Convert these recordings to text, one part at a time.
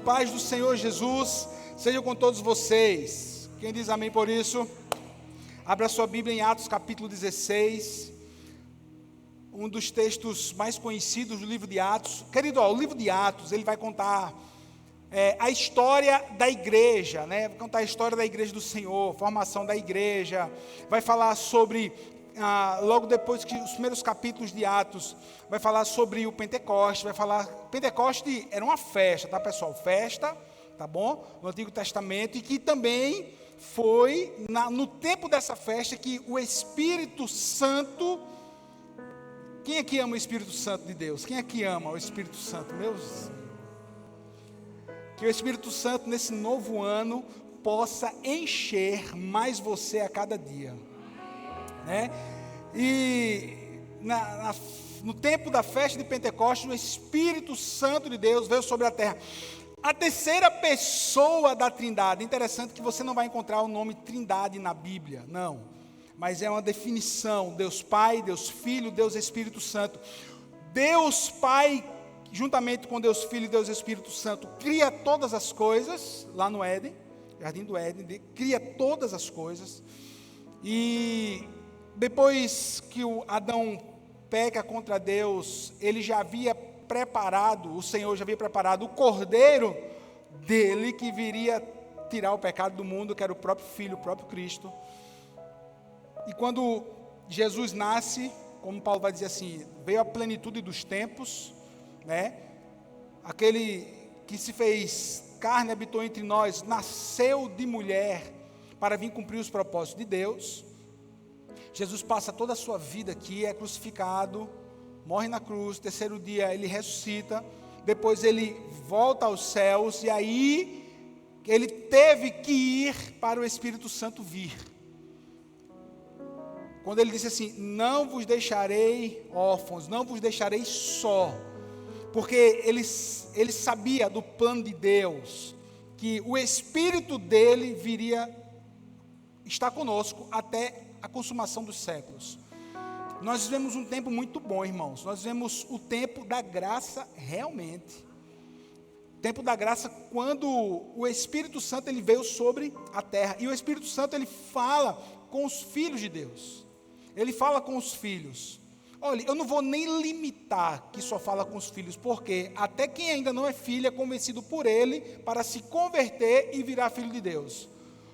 paz do Senhor Jesus seja com todos vocês. Quem diz amém por isso? Abra sua Bíblia em Atos capítulo 16, um dos textos mais conhecidos do livro de Atos. Querido, o livro de Atos, ele vai contar a história da igreja, né? Vai contar a história da igreja do Senhor, formação da igreja, vai falar sobre, logo depois que os primeiros capítulos de Atos, vai falar sobre o Pentecoste, Pentecoste era uma festa, tá pessoal? Festa, tá bom? No Antigo Testamento, e que também foi no tempo dessa festa que o Espírito Santo, quem aqui ama o Espírito Santo de Deus? Quem aqui ama o Espírito Santo? Que o Espírito Santo nesse novo ano possa encher mais você a cada dia, né? E no tempo da festa de Pentecostes, o Espírito Santo de Deus veio sobre a terra. A terceira pessoa da Trindade. Interessante que você não vai encontrar o nome Trindade na Bíblia, não. Mas é uma definição: Deus Pai, Deus Filho, Deus Espírito Santo. Deus Pai, juntamente com Deus Filho e Deus Espírito Santo, cria todas as coisas, lá no Éden, Jardim do Éden, cria todas as coisas. E depois que o Adão peca contra Deus, ele já havia preparado, o Senhor já havia preparado o Cordeiro dele, que viria tirar o pecado do mundo, que era o próprio Filho, o próprio Cristo. E quando Jesus nasce, como Paulo vai dizer assim, veio a plenitude dos tempos, né? Aquele que se fez carne, habitou entre nós, nasceu de mulher para vir cumprir os propósitos de Deus. Jesus passa toda a sua vida aqui, é crucificado, morre na cruz, terceiro dia ele ressuscita, depois ele volta aos céus, e aí ele teve que ir para o Espírito Santo vir. Quando ele disse assim: não vos deixarei órfãos, não vos deixarei só, porque ele sabia do plano de Deus, que o Espírito dele viria estar conosco até a consumação dos séculos. Nós vivemos um tempo muito bom, irmãos. Nós vivemos o tempo da graça realmente. O tempo da graça, quando o Espírito Santo ele veio sobre a terra. E o Espírito Santo ele fala com os filhos de Deus. Ele fala com os filhos. Olha, eu não vou nem limitar que só fala com os filhos, porque até quem ainda não é filho é convencido por ele para se converter e virar filho de Deus.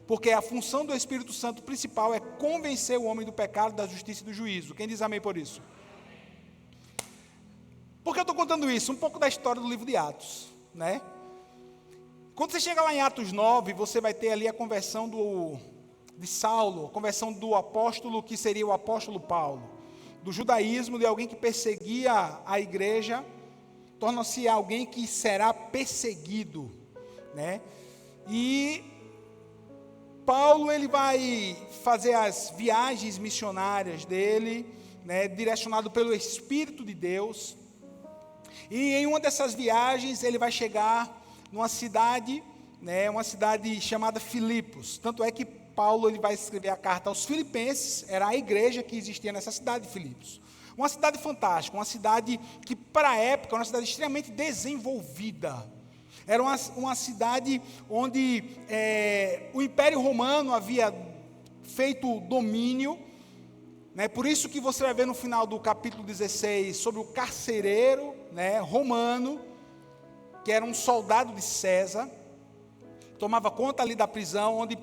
Porque a função do Espírito Santo principal é convencer o homem do pecado, da justiça e do juízo. Quem diz amém por isso? Por que eu estou contando isso? Um pouco da história do livro de Atos, né? Quando você chega lá em Atos 9, você vai ter ali a conversão de Saulo, a conversão do apóstolo, que seria o apóstolo Paulo, do judaísmo, de alguém que perseguia a igreja, torna-se alguém que será perseguido, né? E Paulo ele vai fazer as viagens missionárias dele, né, direcionado pelo Espírito de Deus. E em uma dessas viagens ele vai chegar numa cidade, né, uma cidade chamada Filipos. Tanto é que Paulo ele vai escrever a carta aos Filipenses, era a igreja que existia nessa cidade de Filipos. Uma cidade fantástica, uma cidade que para a época, uma cidade extremamente desenvolvida. Era uma cidade onde o Império Romano havia feito domínio, né? Por isso que você vai ver no final do capítulo 16 sobre o carcereiro, né, romano, que era um soldado de César, tomava conta ali da prisão, onde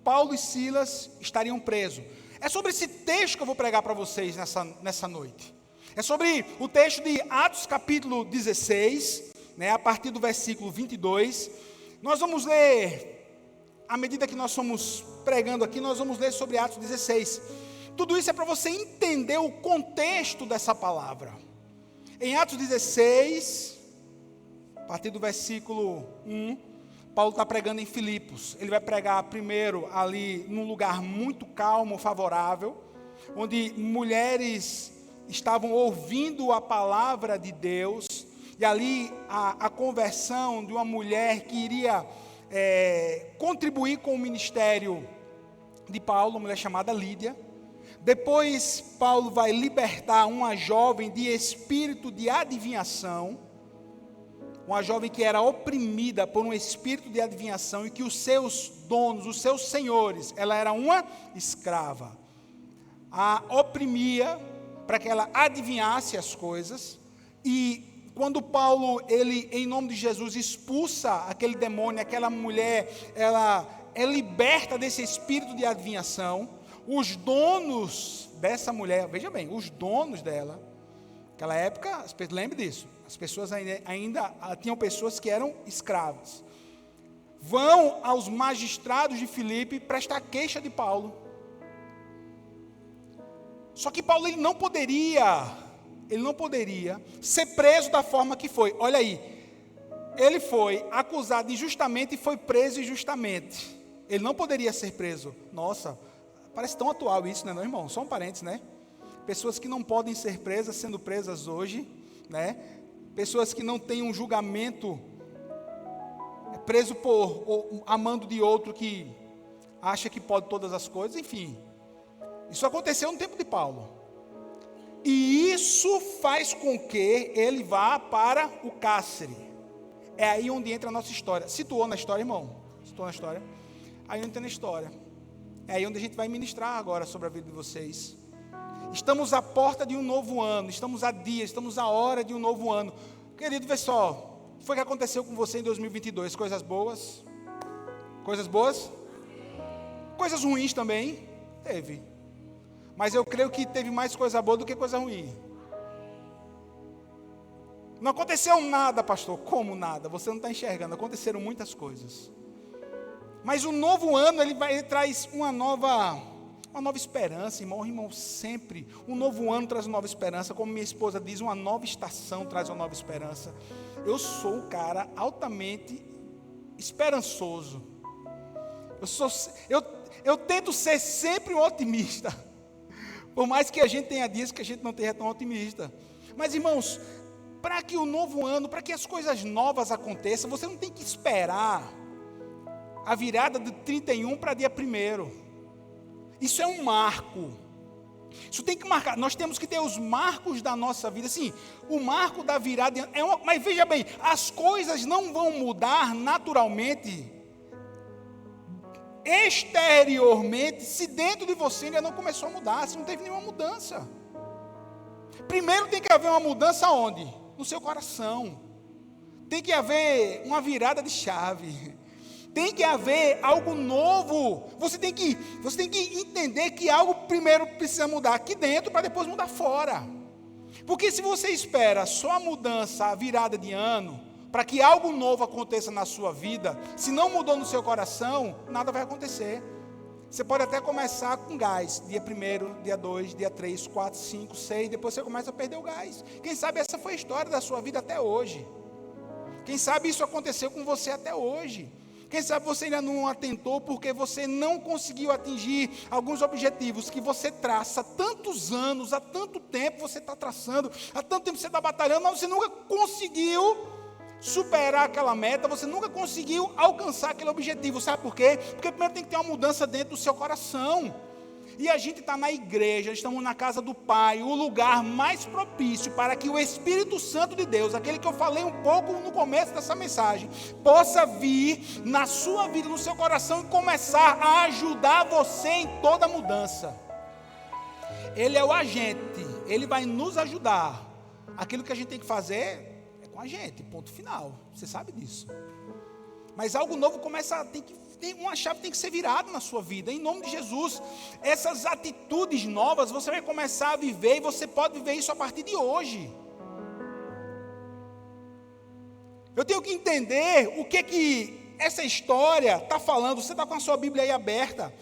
Paulo e Silas estariam presos. É sobre esse texto que eu vou pregar para vocês nessa noite. É sobre o texto de Atos capítulo 16, né, a partir do versículo 22, nós vamos ler, à medida que nós somos pregando aqui, nós vamos ler sobre Atos 16. Tudo isso é para você entender o contexto dessa palavra. Em Atos 16, a partir do versículo 1, Paulo está pregando em Filipos. Ele vai pregar primeiro ali num lugar muito calmo, favorável, onde mulheres estavam ouvindo a palavra de Deus. E ali a conversão de uma mulher que iria contribuir com o ministério de Paulo, uma mulher chamada Lídia. Depois Paulo vai libertar uma jovem de espírito de adivinhação. uma jovem que era oprimida por um espírito de adivinhação e que os seus donos, os seus senhores, ela era uma escrava. A oprimia para que ela adivinhasse as coisas. E quando Paulo, ele, em nome de Jesus, expulsa aquele demônio, aquela mulher, ela é liberta desse espírito de adivinhação. Os donos dessa mulher, veja bem, os donos dela, naquela época, lembre disso, as pessoas ainda tinham pessoas que eram escravas. Vão aos magistrados de Filipe prestar queixa de Paulo. Só que Paulo ele não poderia ser preso da forma que foi. Olha aí, ele foi acusado injustamente e foi preso injustamente. Ele não poderia ser preso. Nossa, parece tão atual isso, né, não, irmão? Só um parênteses, né? Pessoas que não podem ser presas, sendo presas hoje, né? Pessoas que não têm um julgamento, preso por amando de outro que acha que pode todas as coisas, enfim. Isso aconteceu no tempo de Paulo. E isso faz com que ele vá para o cárcere. É aí onde entra a nossa história. Situou na história, irmão? Situou na história? Aí entra na história. É aí onde a gente vai ministrar agora sobre a vida de vocês. Estamos à porta de um novo ano. Estamos a dias, estamos à hora de um novo ano. Querido, vê só. Foi o que aconteceu com você em 2022. Coisas boas? Coisas boas? Coisas ruins também? Teve. Mas eu creio que teve mais coisa boa do que coisa ruim. Não aconteceu nada, pastor. Como nada? Você não está enxergando. Aconteceram muitas coisas. Mas o novo ano, ele traz uma nova esperança, irmão, sempre. Um novo ano traz uma nova esperança. Como minha esposa diz, uma nova estação traz uma nova esperança. Eu sou um cara altamente esperançoso. Eu tento ser sempre um otimista. Por mais que a gente tenha dias que a gente não tenha tão otimista. Mas, irmãos, para que o novo ano, para que as coisas novas aconteçam, você não tem que esperar a virada de 31 para dia 1º. Isso é um marco. Isso tem que marcar. Nós temos que ter os marcos da nossa vida. Sim, o marco da virada mas veja bem, as coisas não vão mudar naturalmente, exteriormente, se dentro de você ainda não começou a mudar, se não teve nenhuma mudança. Primeiro tem que haver uma mudança onde? No seu coração. Tem que haver uma virada de chave. Tem que haver algo novo. Você tem que entender que algo primeiro precisa mudar aqui dentro para depois mudar fora. Porque se você espera só a mudança, a virada de ano, para que algo novo aconteça na sua vida, se não mudou no seu coração, nada vai acontecer. Você pode até começar com gás, dia 1º, dia 2, dia 3, 4, 5, 6, depois você começa a perder o gás. Quem sabe essa foi a história da sua vida até hoje. Quem sabe isso aconteceu com você até hoje. Quem sabe você ainda não atentou porque você não conseguiu atingir alguns objetivos que você traça há tantos anos, há tanto tempo você está traçando, há tanto tempo você está batalhando, mas você nunca conseguiu superar aquela meta, você nunca conseguiu alcançar aquele objetivo. Sabe por quê? Porque primeiro tem que ter uma mudança dentro do seu coração. E a gente está na igreja, estamos na casa do Pai, o lugar mais propício para que o Espírito Santo de Deus, aquele que eu falei um pouco no começo dessa mensagem, possa vir na sua vida, no seu coração e começar a ajudar você em toda mudança. Ele é o agente, ele vai nos ajudar. Aquilo que a gente tem que fazer é com a gente, ponto final. Você sabe disso. Mas algo novo uma chave tem que ser virada na sua vida, em nome de Jesus. Essas atitudes novas você vai começar a viver, e você pode viver isso a partir de hoje. Eu tenho que entender o que essa história está falando. Você está com a sua Bíblia aí aberta,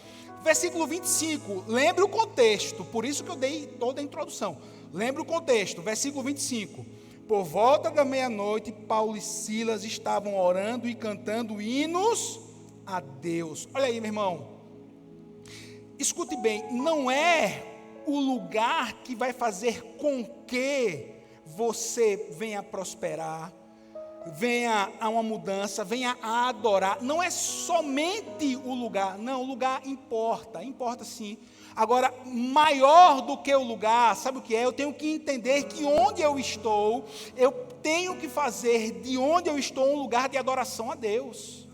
versículo 25, lembre o contexto, por isso que eu dei toda a introdução. Lembre o contexto, versículo 25. Por volta da meia-noite, Paulo e Silas estavam orando e cantando hinos a Deus. Olha aí, meu irmão, escute bem, não é o lugar que vai fazer com que você venha prosperar, venha a uma mudança, venha a adorar. Não é somente o lugar, não, o lugar importa sim, Agora, maior do que o lugar, sabe o que é? Eu tenho que entender que onde eu estou, eu tenho que fazer de onde eu estou um lugar de adoração a Deus.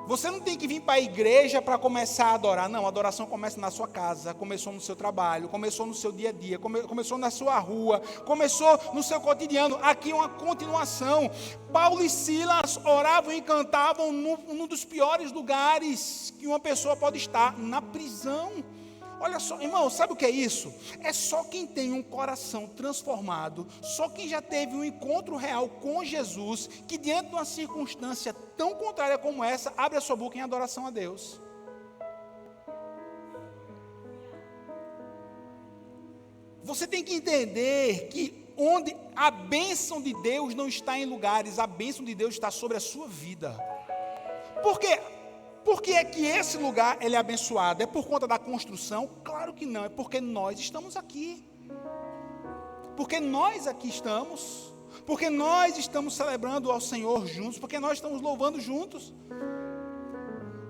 Você não tem que vir para a igreja para começar a adorar. Não, a adoração começa na sua casa, começou no seu trabalho, começou no seu dia a dia, começou na sua rua, começou no seu cotidiano. Aqui é uma continuação. Paulo e Silas oravam e cantavam num dos piores lugares que uma pessoa pode estar, na prisão. Olha só, irmão, sabe o que é isso? É só quem tem um coração transformado, só quem já teve um encontro real com Jesus, que diante de uma circunstância tão contrária como essa, abre a sua boca em adoração a Deus. Você tem que entender que onde a bênção de Deus não está em lugares, a bênção de Deus está sobre a sua vida. Por quê? Por que é que esse lugar ele é abençoado? É por conta da construção? Claro que não, é porque nós estamos aqui. Porque nós aqui estamos. Porque nós estamos celebrando ao Senhor juntos. Porque nós estamos louvando juntos.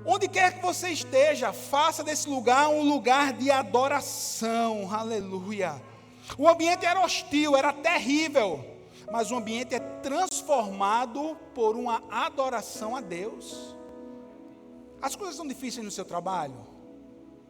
Onde quer que você esteja, faça desse lugar um lugar de adoração. Aleluia. O ambiente era hostil, era terrível. Mas o ambiente é transformado por uma adoração a Deus. As coisas são difíceis no seu trabalho?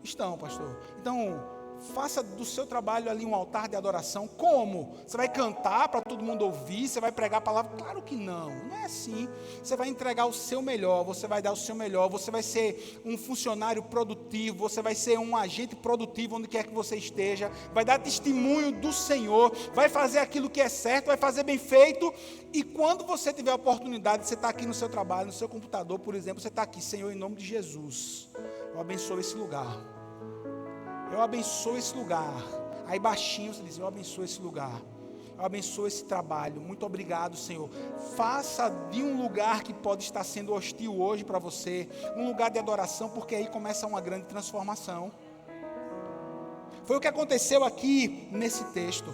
Estão, pastor. Então, faça do seu trabalho ali um altar de adoração. Como? Você vai cantar para todo mundo ouvir? Você vai pregar a palavra? Claro que não. Não é assim. Você vai entregar o seu melhor. Você vai dar o seu melhor. Você vai ser um funcionário produtivo. Você vai ser um agente produtivo onde quer que você esteja. Vai dar testemunho do Senhor. Vai fazer aquilo que é certo. Vai fazer bem feito. E quando você tiver a oportunidade, você está aqui no seu trabalho, no seu computador, por exemplo, você está aqui, Senhor, em nome de Jesus, eu abençoo esse lugar. Eu abençoo esse lugar. Aí baixinho você diz, eu abençoo esse lugar. Eu abençoo esse trabalho. Muito obrigado, Senhor. Faça de um lugar que pode estar sendo hostil hoje para você, um lugar de adoração, porque aí começa uma grande transformação. Foi o que aconteceu aqui nesse texto.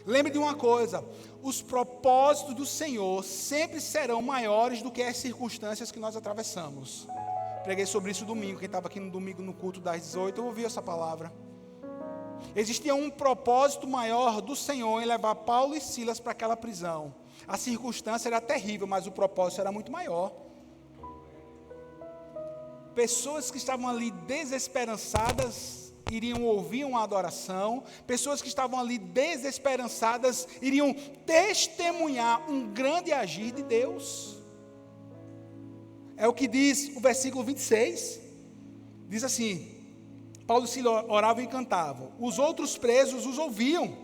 Lembre de uma coisa, os propósitos do Senhor sempre serão maiores do que as circunstâncias que nós atravessamos. Preguei sobre isso domingo, quem estava aqui no domingo no culto das 18, eu ouvi essa palavra. Existia um propósito maior do Senhor em levar Paulo e Silas para aquela prisão. A circunstância era terrível, mas o propósito era muito maior. Pessoas que estavam ali desesperançadas iriam ouvir uma adoração, pessoas que estavam ali desesperançadas iriam testemunhar um grande agir de Deus. É o que diz o versículo 26, diz assim, Paulo e Silas oravam e cantavam, os outros presos os ouviam,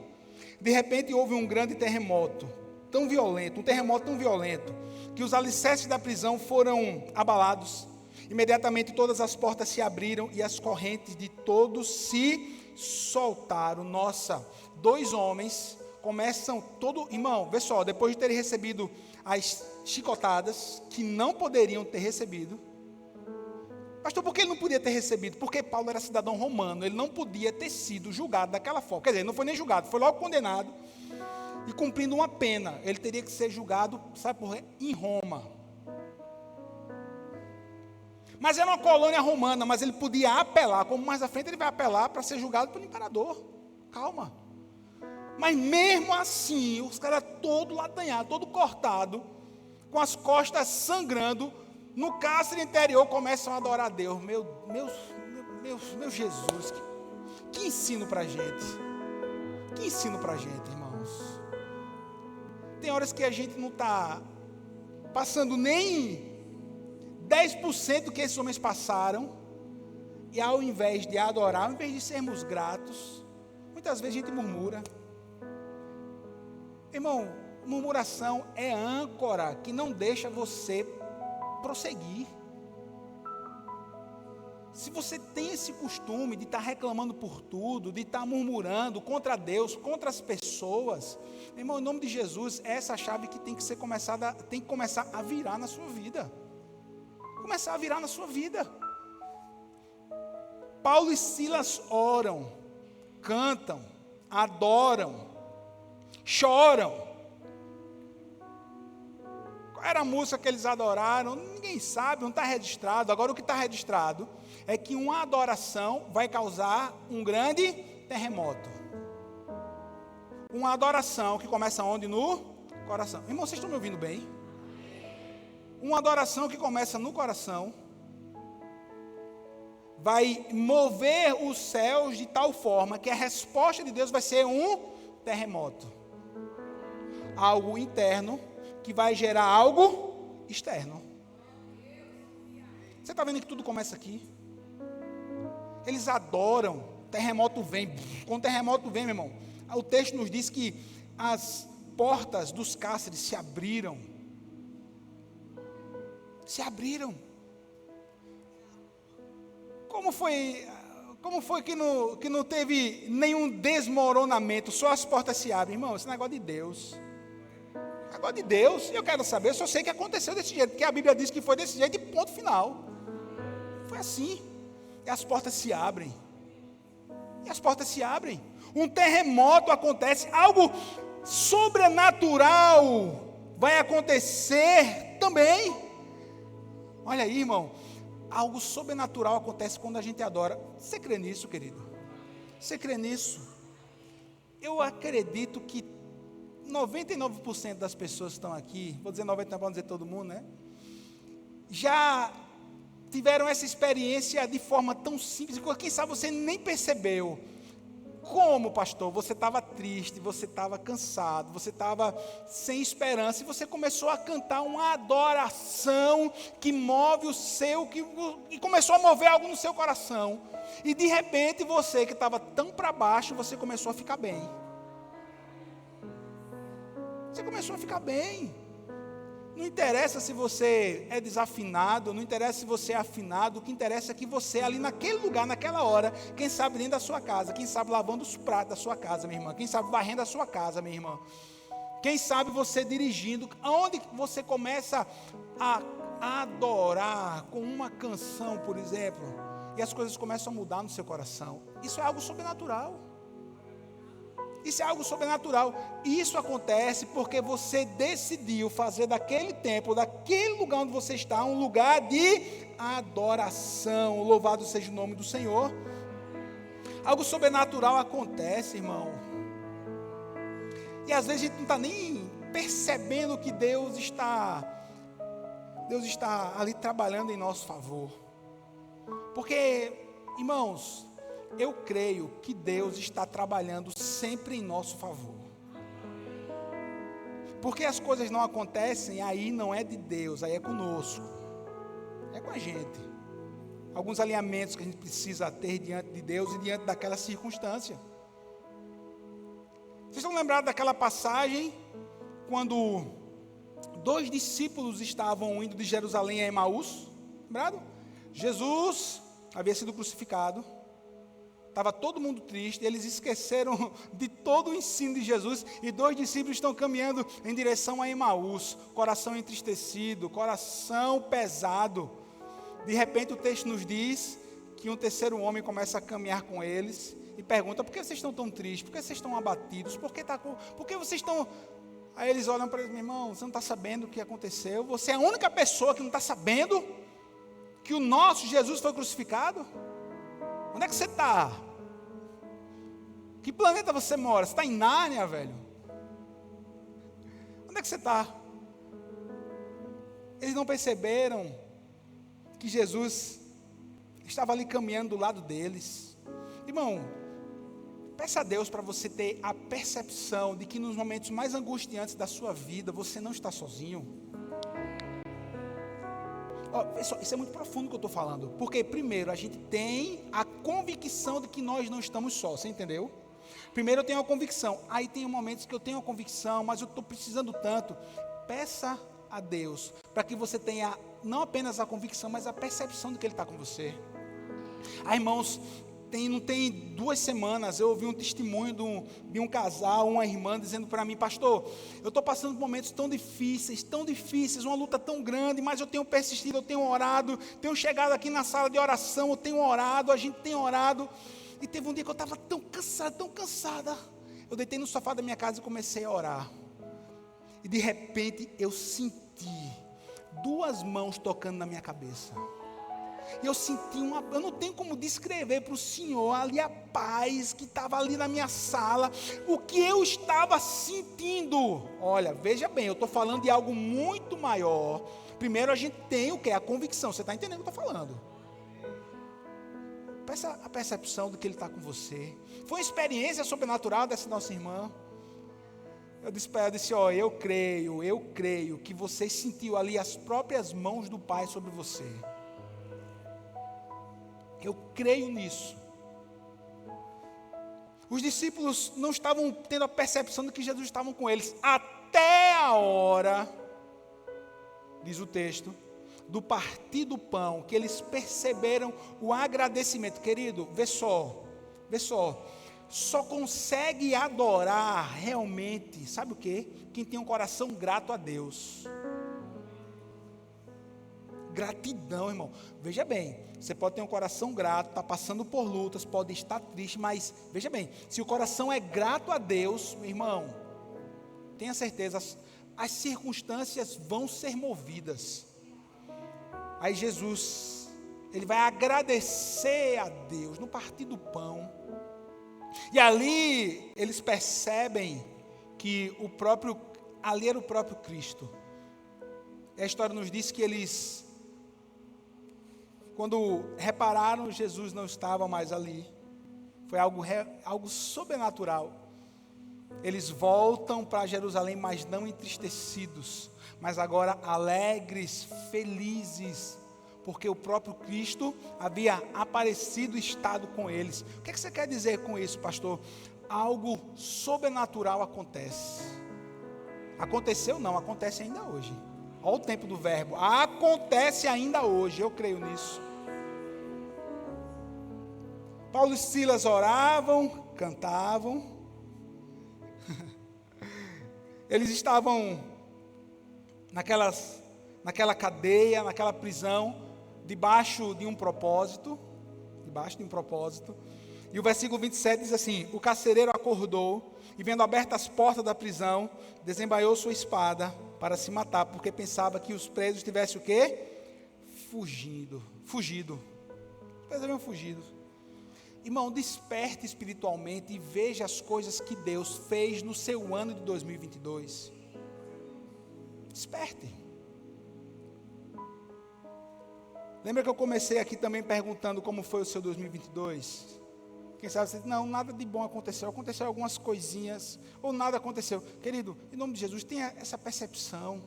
de repente houve um grande terremoto, tão violento, um terremoto tão violento, que os alicerces da prisão foram abalados. Imediatamente todas as portas se abriram e as correntes de todos se soltaram. Nossa, 2 homens começam irmão, vê só, depois de terem recebido as chicotadas, que não poderiam ter recebido. Pastor, por que ele não podia ter recebido? Porque Paulo era cidadão romano, ele não podia ter sido julgado daquela forma. Quer dizer, não foi nem julgado, foi logo condenado e cumprindo uma pena. Ele teria que ser julgado, sabe por quê? Em Roma. Mas era uma colônia romana, mas ele podia apelar, como mais à frente ele vai apelar para ser julgado pelo imperador. Calma. Mas mesmo assim, os caras todo latanhado, todo cortado, com as costas sangrando, no cárcere interior começam a adorar a Deus. Meu Jesus, que ensino para a gente. Que ensino para a gente, irmãos. Tem horas que a gente não está passando nem 10% do que esses homens passaram, e ao invés de adorar, ao invés de sermos gratos, muitas vezes a gente murmura. Irmão, murmuração é âncora que não deixa você prosseguir. Se você tem esse costume de estar reclamando por tudo, de estar murmurando contra Deus, contra as pessoas, irmão, em nome de Jesus, essa é a chave que tem que começar a virar na sua vida. Começar a virar na sua vida. Paulo e Silas oram, cantam, adoram, choram. era a música que eles adoraram? Ninguém sabe, não está registrado. Agora, o que está registrado é que uma adoração vai causar um grande terremoto. Uma adoração que começa onde? No coração. Irmão, vocês estão me ouvindo bem? Uma adoração que começa no coração vai mover os céus de tal forma que a resposta de Deus vai ser um terremoto. Algo interno que vai gerar algo externo. Você está vendo que tudo começa aqui? Eles adoram, terremoto vem. Quando o terremoto vem, meu irmão, o texto nos diz que as portas dos cárceres se abriram. Se abriram. Como foi que não teve nenhum desmoronamento, só as portas se abrem? Irmão, esse negócio de Deus. Negócio de Deus, eu quero saber, eu só sei que aconteceu desse jeito, porque a Bíblia diz que foi desse jeito e ponto final. Foi assim. E as portas se abrem. E as portas se abrem. Um terremoto acontece, algo sobrenatural vai acontecer também. Olha aí, irmão, algo sobrenatural acontece quando a gente adora. Você crê nisso, querido? Você crê nisso? Eu acredito que 99% das pessoas que estão aqui, vou dizer 99%, para não dizer todo mundo, né? Já tiveram essa experiência de forma tão simples, que quem sabe você nem percebeu. Como, pastor? Você estava triste, você estava cansado, você estava sem esperança, e você começou a cantar uma adoração que move o seu, e começou a mover algo no seu coração. E de repente você que estava tão para baixo, você começou a ficar bem. Você começou a ficar bem. Não interessa se você é desafinado, não interessa se você é afinado, o que interessa é que você ali naquele lugar, naquela hora, quem sabe dentro da sua casa, quem sabe lavando os pratos da sua casa, minha irmã, quem sabe varrendo a sua casa, minha irmã, quem sabe você dirigindo, aonde você começa a adorar com uma canção, por exemplo, e as coisas começam a mudar no seu coração. Isso é algo sobrenatural. Isso é algo sobrenatural. Isso acontece porque você decidiu fazer daquele templo, daquele lugar onde você está, um lugar de adoração. Louvado seja o nome do Senhor. Algo sobrenatural acontece, irmão. E às vezes a gente não está nem percebendo que Deus está ali trabalhando em nosso favor. Porque, irmãos, eu creio que Deus está trabalhando sempre em nosso favor. Porque as coisas não acontecem, aí não é de Deus, aí é conosco. É com a gente. Alguns alinhamentos que a gente precisa ter diante de Deus e diante daquela circunstância. Vocês estão lembrados daquela passagem quando 2 discípulos estavam indo de Jerusalém a Emaús? Lembrado? Jesus havia sido crucificado. Estava todo mundo triste, eles esqueceram de todo o ensino de Jesus, e 2 discípulos estão caminhando em direção a Emaús, coração entristecido, coração pesado. De repente o texto nos diz que um terceiro homem começa a caminhar com eles, e pergunta: por que vocês estão tão tristes? Por que vocês estão abatidos? Por que vocês estão... Aí eles olham para ele: meu irmão, você não está sabendo o que aconteceu? Você é a única pessoa que não está sabendo que o nosso Jesus foi crucificado? Onde é que você está? Que planeta você mora? Você está em Nárnia, velho? Onde é que você está? Eles não perceberam que Jesus estava ali caminhando do lado deles. Irmão, peça a Deus para você ter a percepção de que nos momentos mais angustiantes da sua vida, você não está sozinho. Isso é muito profundo o que eu estou falando. Porque, primeiro, a gente tem a convicção de que nós não estamos só. Você entendeu? Primeiro eu tenho a convicção. Aí tem momentos que eu tenho a convicção, mas eu estou precisando tanto. Peça a Deus para que você tenha não apenas a convicção, mas a percepção de que Ele está com você. Irmãos, não tem 2 semanas, eu ouvi um testemunho de um casal, uma irmã, dizendo para mim: pastor, eu estou passando por momentos tão difíceis, uma luta tão grande, mas eu tenho persistido, eu tenho orado, tenho chegado aqui na sala de oração, eu tenho orado, a gente tem orado, e teve um dia que eu estava tão cansada, eu deitei no sofá da minha casa e comecei a orar, e de repente eu senti senti duas mãos tocando na minha cabeça. E eu senti eu não tenho como descrever para o senhor ali a paz que estava ali na minha sala, o que eu estava sentindo. Olha, veja bem, eu estou falando de algo muito maior. Primeiro a gente tem o que? A convicção, você está entendendo o que eu estou falando? Peça a percepção do que ele está com você. Foi uma experiência sobrenatural dessa nossa irmã. Eu disse, ó, eu creio que você sentiu ali as próprias mãos do Pai sobre você. Eu creio nisso. Os discípulos não estavam tendo a percepção de que Jesus estava com eles, até a hora, diz o texto, do partir do pão, que eles perceberam o agradecimento. Querido, vê só, só consegue adorar realmente, sabe o quê? Quem tem um coração grato a Deus. Gratidão, irmão. Veja bem, você pode ter um coração grato, está passando por lutas, pode estar triste, mas veja bem, se o coração é grato a Deus, meu irmão, tenha certeza, as circunstâncias vão ser movidas. Aí Jesus, ele vai agradecer a Deus no partir do pão. E ali eles percebem que ali era o próprio Cristo. E a história nos diz que eles, quando repararam, Jesus não estava mais ali. Foi algo sobrenatural. Eles voltam para Jerusalém, mas não entristecidos, mas agora alegres, felizes, porque o próprio Cristo havia aparecido e estado com eles. O que você quer dizer com isso, pastor? Algo sobrenatural acontece. Aconteceu não, acontece ainda hoje. Olha o tempo do verbo. Acontece ainda hoje, eu creio nisso. Paulo e Silas oravam, cantavam. Eles estavam naquela cadeia, naquela prisão, debaixo de um propósito. E o versículo 27 diz assim: o carcereiro acordou e, vendo abertas as portas da prisão, desembaiou sua espada para se matar, porque pensava que os presos tivessem o quê? Fugido. Eles haviam fugido. Irmão, desperte espiritualmente e veja as coisas que Deus fez no seu ano de 2022. Desperte. Lembra que eu comecei aqui também perguntando como foi o seu 2022? Quem sabe você diz, não, nada de bom aconteceu algumas coisinhas, ou nada aconteceu. Querido, em nome de Jesus, tenha essa percepção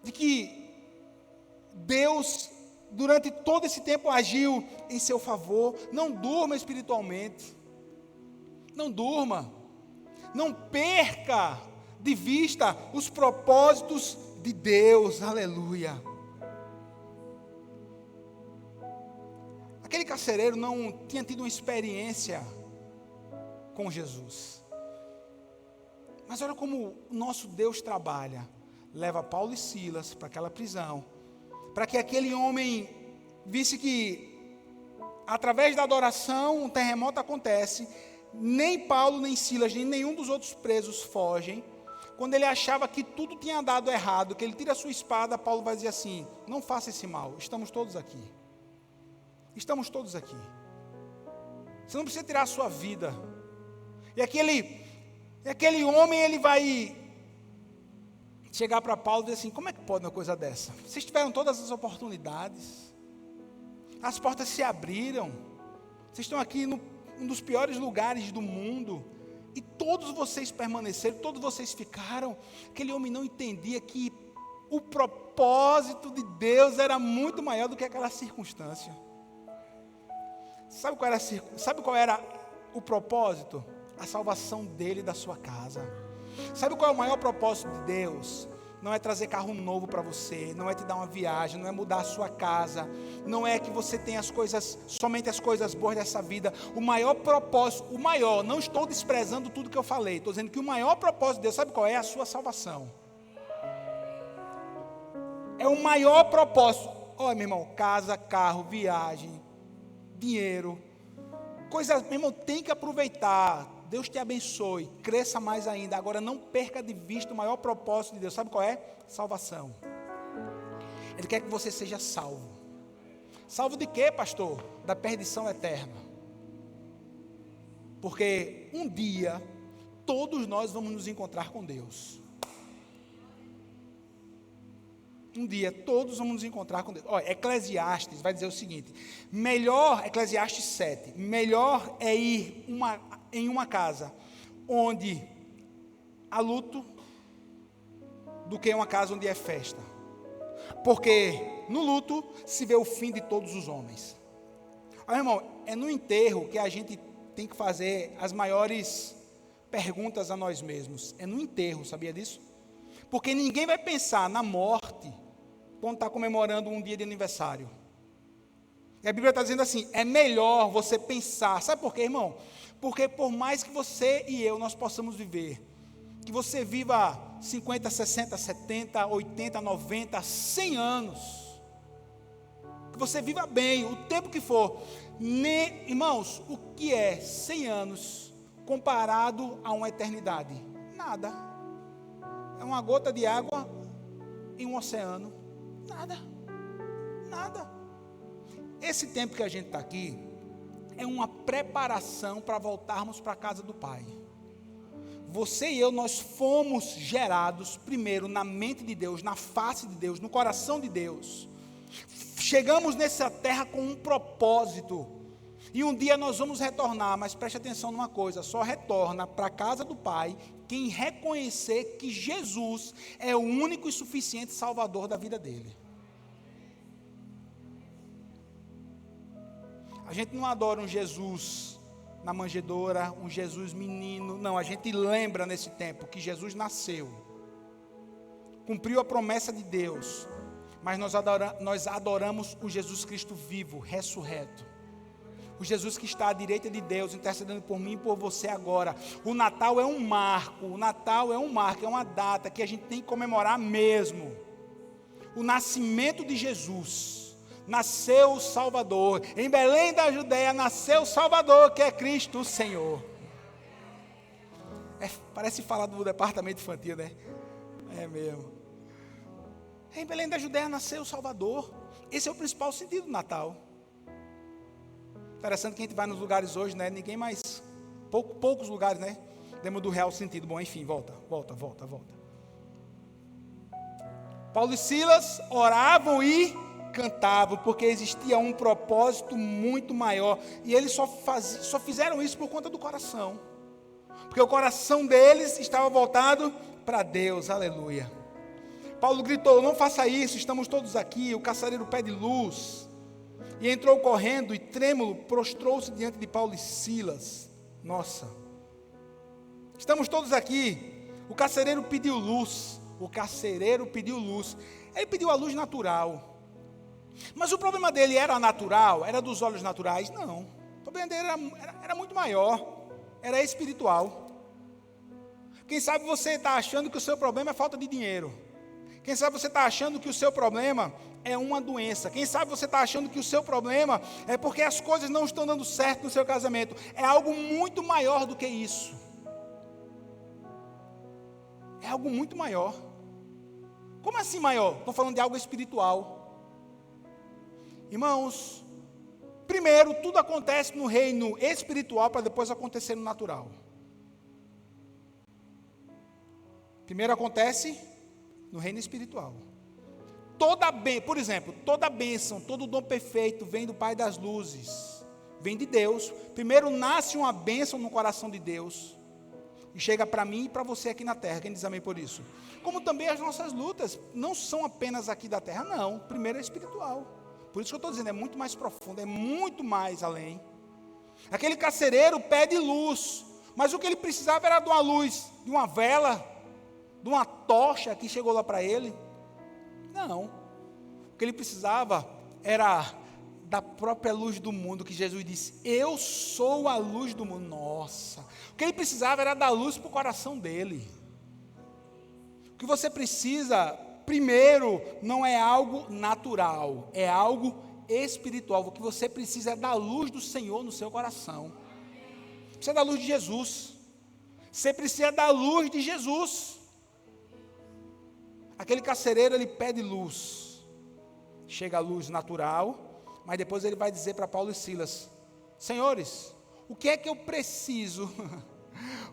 de que Deus, durante todo esse tempo, agiu em seu favor. Não durma espiritualmente, não durma, não perca de vista os propósitos de Deus, aleluia. Aquele carcereiro não tinha tido uma experiência com Jesus. Mas olha como o nosso Deus trabalha. Leva Paulo e Silas para aquela prisão, para que aquele homem visse que, através da adoração, um terremoto acontece. Nem Paulo, nem Silas, nem nenhum dos outros presos fogem. Quando ele achava que tudo tinha dado errado, que ele tira a sua espada, Paulo vai dizer assim: não faça esse mal, estamos todos aqui. Estamos todos aqui. Você não precisa tirar a sua vida. E aquele homem, ele vai chegar para Paulo e dizer assim: como é que pode uma coisa dessa? Vocês tiveram todas as oportunidades, as portas se abriram, vocês estão aqui num dos piores lugares do mundo, e todos vocês permaneceram, todos vocês ficaram. Aquele homem não entendia que o propósito de Deus era muito maior do que aquela circunstância. Sabe qual era o propósito? A salvação dele e da sua casa. Sabe qual é o maior propósito de Deus? Não é trazer carro novo para você, não é te dar uma viagem, não é mudar a sua casa, não é que você tenha somente as coisas boas dessa vida. O maior propósito, não estou desprezando tudo que eu falei, estou dizendo que o maior propósito de Deus, sabe qual é? A sua salvação. É o maior propósito. Olha, meu irmão, casa, carro, viagem, dinheiro, coisas, meu irmão, tem que aproveitar. Deus te abençoe, cresça mais ainda. Agora não perca de vista o maior propósito de Deus. Sabe qual é? Salvação. Ele quer que você seja salvo. Salvo de quê, pastor? Da perdição eterna. Porque um dia todos nós vamos nos encontrar com Deus. Um dia todos vamos nos encontrar com Deus. Olha, Eclesiastes vai dizer o seguinte: melhor, Eclesiastes 7, melhor é ir em uma casa onde há luto do que em uma casa onde é festa. Porque no luto se vê o fim de todos os homens. Olha, irmão, é no enterro que a gente tem que fazer as maiores perguntas a nós mesmos. É no enterro, sabia disso? Porque ninguém vai pensar na morte quando está comemorando um dia de aniversário. E a Bíblia está dizendo assim: é melhor você pensar. Sabe por quê, irmão? Porque por mais que você e eu nós possamos viver, que você viva 50, 60, 70, 80, 90, 100 anos, que você viva bem, o tempo que for, irmãos, o que é 100 anos comparado a uma eternidade? Nada. É uma gota de água em um oceano. Nada. Nada. Esse tempo que a gente está aqui é uma preparação para voltarmos para a casa do Pai. Você e eu, nós fomos gerados primeiro na mente de Deus, na face de Deus, no coração de Deus. Chegamos nessa terra com um propósito. E um dia nós vamos retornar, mas preste atenção numa coisa: só retorna para a casa do Pai quem reconhecer que Jesus é o único e suficiente Salvador da vida dele. A gente não adora um Jesus na manjedoura, um Jesus menino. Não, a gente lembra nesse tempo que Jesus nasceu, cumpriu a promessa de Deus, mas nós adoramos o Jesus Cristo vivo, ressurreto. O Jesus que está à direita de Deus, intercedendo por mim e por você agora. O Natal é um marco, é uma data que a gente tem que comemorar mesmo. O nascimento de Jesus. Nasceu o Salvador. Em Belém da Judéia nasceu o Salvador, que é Cristo o Senhor. Parece falar do departamento infantil, né? É mesmo. Em Belém da Judéia nasceu o Salvador. Esse é o principal sentido do Natal. Interessante que a gente vai nos lugares hoje, né? Ninguém mais, poucos lugares, né? Lembra do real sentido. Bom, enfim, volta. Paulo e Silas oravam e cantavam, porque existia um propósito muito maior. E eles só fizeram isso por conta do coração. Porque o coração deles estava voltado para Deus. Aleluia. Paulo gritou: não faça isso, estamos todos aqui. O carcereiro pede luz. E entrou correndo e trêmulo, prostrou-se diante de Paulo e Silas. Nossa, estamos todos aqui. O carcereiro pediu luz. Ele pediu a luz natural. Mas o problema dele era natural? Era dos olhos naturais? Não. O problema dele era muito maior. Era espiritual. Quem sabe você está achando que o seu problema é falta de dinheiro. Quem sabe você está achando que o seu problema é uma doença. Quem sabe você está achando que o seu problema é porque as coisas não estão dando certo no seu casamento. É algo muito maior do que isso. É algo muito maior. Como assim maior? Estou falando de algo espiritual. Irmãos, primeiro tudo acontece no reino espiritual para depois acontecer no natural. Primeiro acontece no reino espiritual. Por exemplo, toda bênção, todo dom perfeito vem do Pai das luzes, vem de Deus. Primeiro nasce uma bênção no coração de Deus e chega para mim e para você aqui na terra. Quem diz amém por isso? Como também as nossas lutas não são apenas aqui da terra, não. Primeiro é espiritual. Por isso que eu estou dizendo, é muito mais profundo, é muito mais além. Aquele carcereiro pede luz, mas o que ele precisava era de uma luz, de uma vela, de uma tocha que chegou lá para ele. Não, o que ele precisava era da própria luz do mundo, que Jesus disse: eu sou a luz do mundo. Nossa, o que ele precisava era da luz para o coração dele. O que você precisa, primeiro, não é algo natural, é algo espiritual. O que você precisa é da luz do Senhor no seu coração. Precisa da luz de Jesus. Você precisa da luz de Jesus. Aquele carcereiro, ele pede luz. Chega a luz natural, mas depois ele vai dizer para Paulo e Silas: senhores, o que é que eu preciso?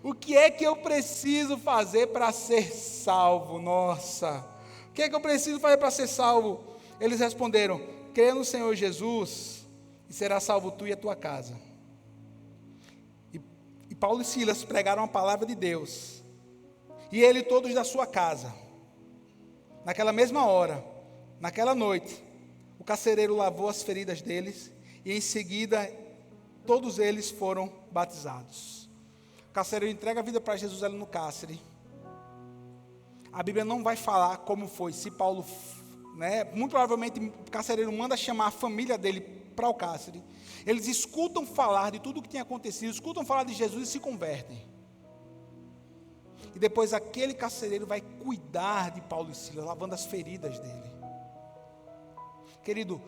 O que é que eu preciso fazer para ser salvo? Nossa, o que é que eu preciso fazer para ser salvo? Eles responderam: crê no Senhor Jesus e será salvo tu e a tua casa. E Paulo e Silas pregaram a palavra de Deus, e ele e todos da sua casa. Naquela mesma hora, naquela noite, o carcereiro lavou as feridas deles, e em seguida todos eles foram batizados. O carcereiro entrega a vida para Jesus ali no cárcere. A Bíblia não vai falar como foi, se Paulo, muito provavelmente o carcereiro manda chamar a família dele para o cárcere. Eles escutam falar de tudo o que tinha acontecido, escutam falar de Jesus e se convertem. E depois aquele carcereiro vai cuidar de Paulo e Silas, lavando as feridas dele. Querido,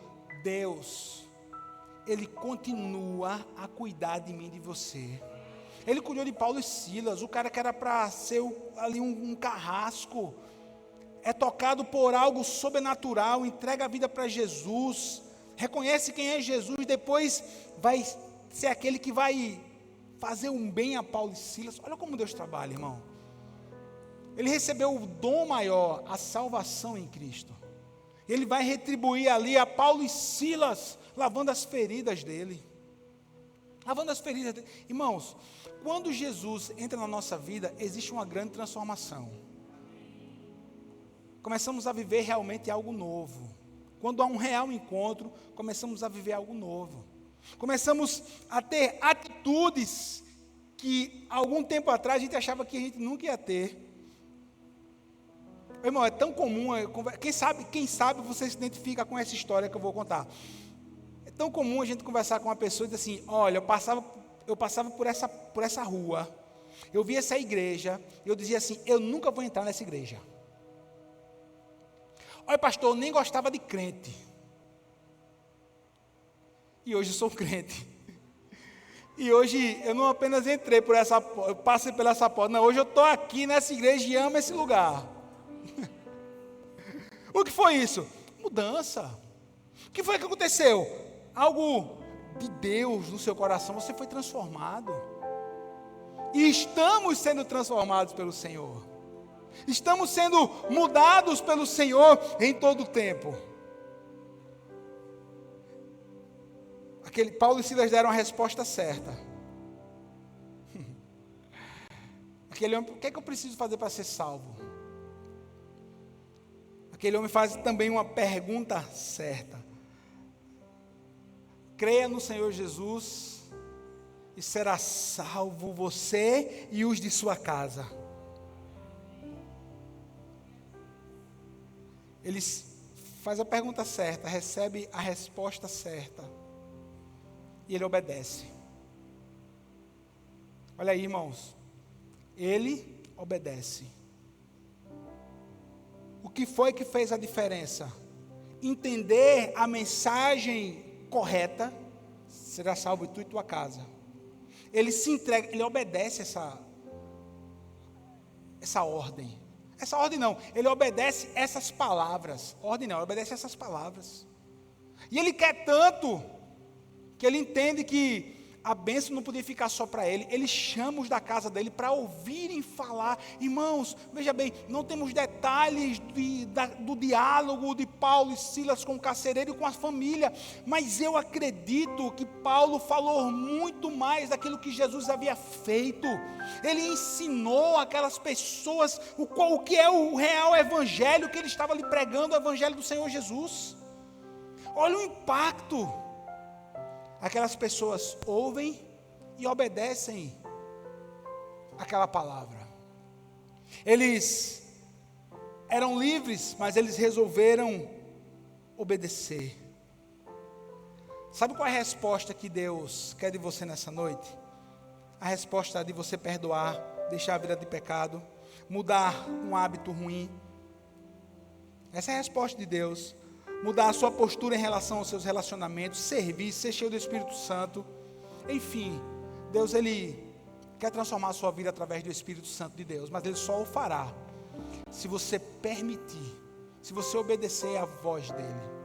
Deus, Ele continua a cuidar de mim e de você. Ele cuidou de Paulo e Silas, o cara que era para ser ali um carrasco, é tocado por algo sobrenatural, entrega a vida para Jesus, reconhece quem é Jesus, depois vai ser aquele que vai fazer um bem a Paulo e Silas. Olha como Deus trabalha, irmão. Ele recebeu o dom maior, a salvação em Cristo. Ele vai retribuir ali a Paulo e Silas, lavando as feridas dele. Lavando as feridas dele. Irmãos, quando Jesus entra na nossa vida, existe uma grande transformação. Começamos a viver realmente algo novo. Quando há um real encontro, começamos a viver algo novo. Começamos a ter atitudes que algum tempo atrás a gente achava que a gente nunca ia ter. Irmão, é tão comum, quem sabe você se identifica com essa história que eu vou contar. É tão comum a gente conversar com uma pessoa e dizer assim: olha, eu passava por essa rua, eu vi essa igreja, eu dizia assim: eu nunca vou entrar nessa igreja. Olha, pastor, eu nem gostava de crente. E hoje eu sou crente. E hoje eu não apenas entrei por essa porta, eu passei por essa porta, não, hoje eu estou aqui nessa igreja e amo esse lugar. O que foi isso? Mudança. O que foi que aconteceu? Algo de Deus no seu coração, você foi transformado. E estamos sendo transformados pelo Senhor. Estamos sendo mudados pelo Senhor em todo o tempo. Paulo e Silas deram a resposta certa. Aquele homem, o que é que eu preciso fazer para ser salvo? Aquele homem faz também uma pergunta certa. Creia no Senhor Jesus e será salvo você e os de sua casa. Ele faz a pergunta certa, recebe a resposta certa e ele obedece. Olha aí, irmãos, ele obedece. O que foi que fez a diferença? Entender a mensagem correta: será salvo tu e tua casa. Ele se entrega, ele obedece essa ordem. Essa ordem não, ele obedece essas palavras. Ordem não, ele obedece essas palavras. E ele quer tanto que ele entende que a bênção não podia ficar só para ele. Ele chama os da casa dele para ouvirem falar. Irmãos, veja bem, não temos detalhes do diálogo de Paulo e Silas com o carcereiro e com a família, mas eu acredito que Paulo falou muito mais daquilo que Jesus havia feito. Ele ensinou aquelas pessoas o que é o real evangelho que ele estava lhe pregando, o evangelho do Senhor Jesus. Olha o impacto. Aquelas pessoas ouvem e obedecem aquela palavra. Eles eram livres, mas eles resolveram obedecer. Sabe qual é a resposta que Deus quer de você nessa noite? A resposta é de você perdoar, deixar a vida de pecado, mudar um hábito ruim. Essa é a resposta de Deus. Mudar a sua postura em relação aos seus relacionamentos, servir, ser cheio do Espírito Santo. Enfim, Deus ele quer transformar a sua vida através do Espírito Santo de Deus, mas Ele só o fará se você permitir, se você obedecer à voz dEle.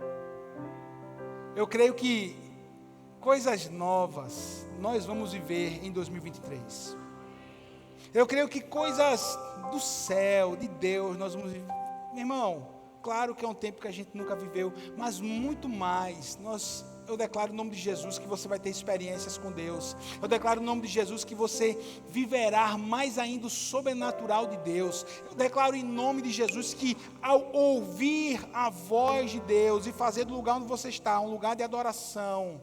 Eu creio que coisas novas nós vamos viver em 2023. Eu creio que coisas do céu, de Deus, nós vamos viver. Meu irmão, claro que é um tempo que a gente nunca viveu, mas muito mais. Eu declaro em nome de Jesus que você vai ter experiências com Deus. Eu declaro em nome de Jesus que você viverá mais ainda o sobrenatural de Deus. Eu declaro em nome de Jesus que ao ouvir a voz de Deus e fazer do lugar onde você está um lugar de adoração,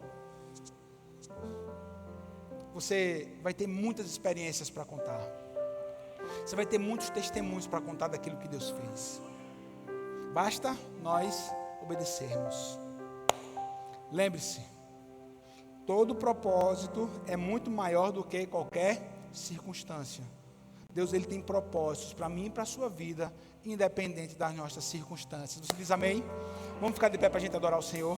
você vai ter muitas experiências para contar. Você vai ter muitos testemunhos para contar daquilo que Deus fez. Basta nós obedecermos. Lembre-se, todo propósito é muito maior do que qualquer circunstância. Deus, Ele tem propósitos para mim e para a sua vida, independente das nossas circunstâncias. Você diz amém? Vamos ficar de pé para a gente adorar o Senhor.